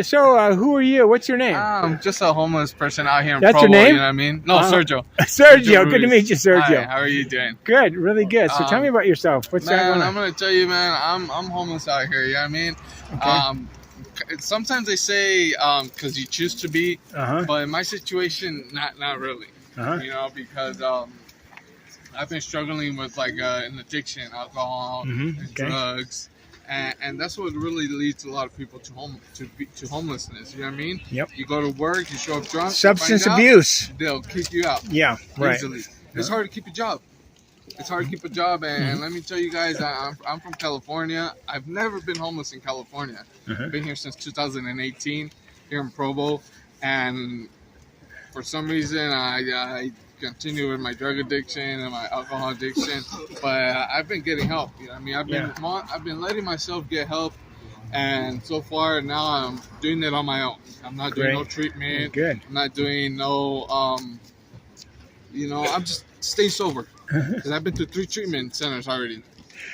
So, who are you? What's your name? I'm just a homeless person out here in That's Provo, your name? you know what I mean? No, Sergio. Sergio, good to RUIZ. meet you, Sergio. Hi, how are you doing? Good, really good. So tell me about yourself. What's Man, going I'm on? gonna tell you, man, I'm homeless out here, you know what I mean? Okay. Sometimes they say because you choose to be, Uh-huh. but in my situation, not really. Uh-huh. You know, because I've been struggling with like an addiction, alcohol, and Okay. drugs. And that's what really leads a lot of people to homelessness. You know what I mean? Yep. You go to work, you show up drunk. Substance find out, abuse. they'll kick you out. Yeah, right. Easily. It's hard to keep a job. It's hard to keep a job, and let me tell you guys, I'm from California. I've never been homeless in California. I've been here since 2018, here in Provo, and for some reason I continue with my drug addiction and my alcohol addiction, but I've been getting help. You know what I mean? I've been letting myself get help, and so far now I'm doing it on my own. I'm not doing no treatment. Good. I'm not doing no I'm just staying sober because I've been to 3 treatment centers already.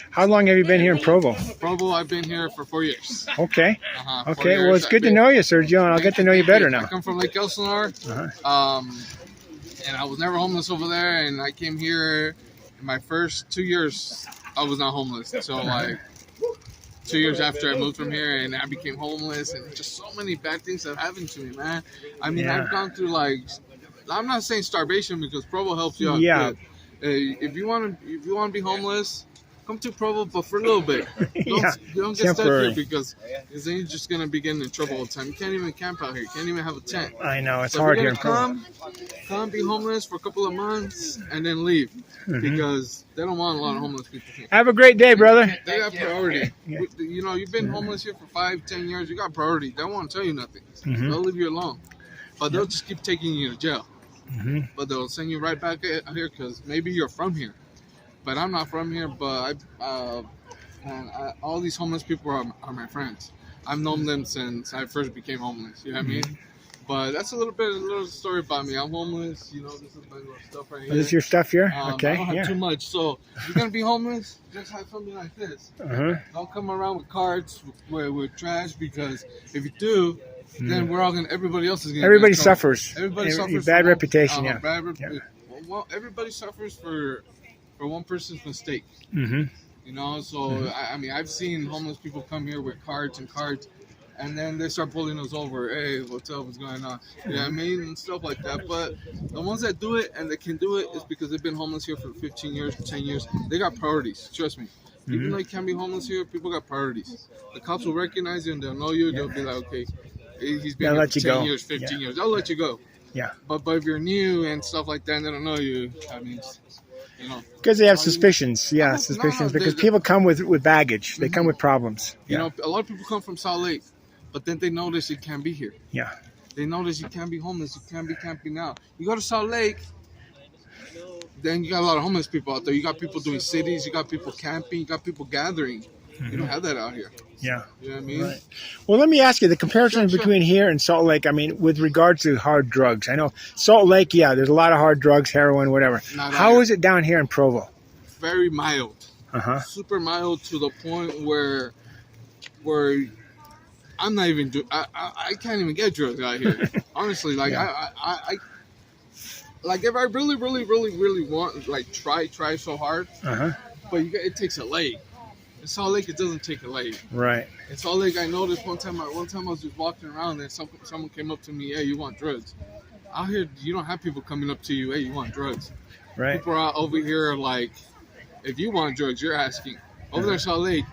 How long have you been here in Provo? Provo, I've been here for 4 years. Okay. 4 Okay. years. Well, it's good to know you, Sergio, and I'll get to know you better I now. come from Lake Elsinore. And I was never homeless over there, and I came here in my first 2 years. I was not homeless. So like 2 years after I moved from here, and I became homeless, and just so many bad things that happened to me, man. I mean, I've gone through like, I'm not saying starvation because Provo helps you out. Yeah. Good. If you want to be homeless, come to Provo, but for a little bit. Don't get stuck here because then you're just gonna be getting in trouble all the time. You can't even camp out here. You can't even have a tent. I know it's So hard if here you're in Provo. come be homeless for a couple of months and then leave because they don't want a lot of homeless people here. Have a great day, brother. They got priority. You know, you've been homeless here for 5-10 years. You got priority. They won't tell you nothing. They'll leave you alone, but they'll just keep taking you to jail. But they'll send you right back here because maybe you're from here. But I'm not from here. But all these homeless people are my friends. I've known them since I first became homeless. You know what I mean? But that's a little story about me. I'm homeless. You know, this is my little stuff right here. Is this your stuff here? Okay. I don't have too much. So if you're gonna be homeless, just have something like this. Don't come around with carts with trash because if you do, then everybody else is gonna. Everybody suffers. Everybody suffers. Bad reputation. Well, everybody suffers for one person's mistake. You know, so I mean, I've seen homeless people come here with carts and carts, and then they start pulling us over. Hey, what's up? What's going on? You know what I mean? And stuff like that. But the ones that do it and they can do it is because they've been homeless here for 15 years, 10 years. They got priorities. Trust me. Even though you can't be homeless here, people got priorities. The cops will recognize you and they'll know you. They'll be like, okay, he's been here for 10 years, 15 years. They'll let you go. Yeah. But if you're new and stuff like that and they don't know you, I mean, you know. Because they have suspicions. Suspicions. Because people come with baggage. They come with problems. You know, a lot of people come from Salt Lake, but then they notice you can't be here. Yeah. They notice you can't be homeless. You can't be camping out. You go to Salt Lake, then you got a lot of homeless people out there. You got people doing cities. You got people camping. You got people gathering. You don't have that out here. Yeah. You know what I mean? Right. Well, let me ask you, the comparison between here and Salt Lake, I mean, with regards to hard drugs. I know Salt Lake, there's a lot of hard drugs, heroin, whatever. How is it down here in Provo? Very mild. Super mild to the point where I'm not even I can't even get drugs out here. Honestly, like I like if I really want, like try so hard. But it takes a leg. In Salt Lake, it doesn't take a leg. Right. In Salt Lake, I noticed one time I was just walking around and someone came up to me, hey, you want drugs? Out here, you don't have people coming up to you, hey, you want drugs? Right. People are out over here like, if you want drugs, you're asking. Over there in Salt Lake,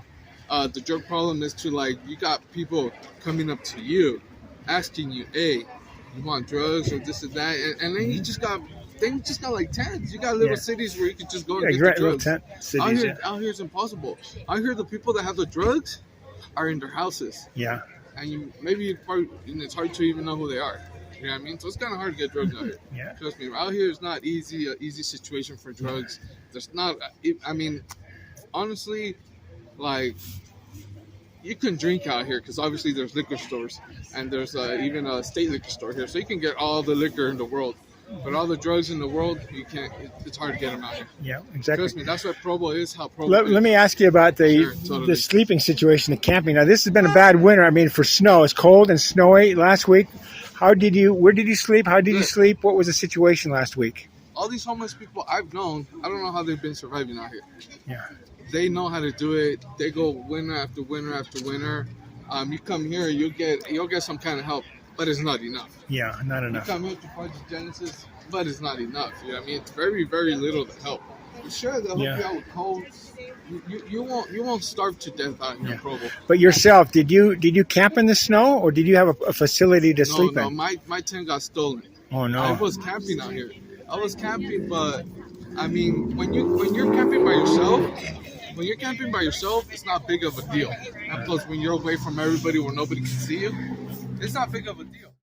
the drug problem is to like, you got people coming up to you, asking you, hey, you want drugs or this or that, and then you just got like tents. You got little cities where you can just go and get the drugs. Cities, out here it's impossible. Out here the people that have the drugs are in their houses. Yeah. And it's hard to even know who they are. You know what I mean? So it's kind of hard to get drugs out here. Yeah. Trust me. Out here it's not an easy situation for drugs. There's not. I mean, honestly, like you can drink out here because obviously there's liquor stores and there's even a state liquor store here, so you can get all the liquor in the world. But all the drugs in the world, you can't. It's hard to get them out here. Yeah, exactly. Trust me, that's what Provo is. How Provo is. Let me ask you about Sure, totally. the sleeping situation, the camping. Now, this has been a bad winter. I mean, for snow, it's cold and snowy last week. Where did you sleep? How did you sleep? What was the situation last week? All these homeless people I've known, I don't know how they've been surviving out here. Yeah. They know how to do it. They go winter after winter after winter. You come here, you'll get some kind of help, but it's not enough. Yeah, not enough. You come here to Project Genesis, but it's not enough. You know what I mean? It's very, very little to help. Sure, they'll help you out with cold. You won't starve to death out here in Provo. But yourself, did you camp in the snow, or did you have a facility to sleep in? No, my tent got stolen. Oh no! I was camping out here. I was camping, but I mean, when you're camping by yourself, it's not big of a deal. And plus, when you're away from everybody where nobody can see you, it's not big of a deal.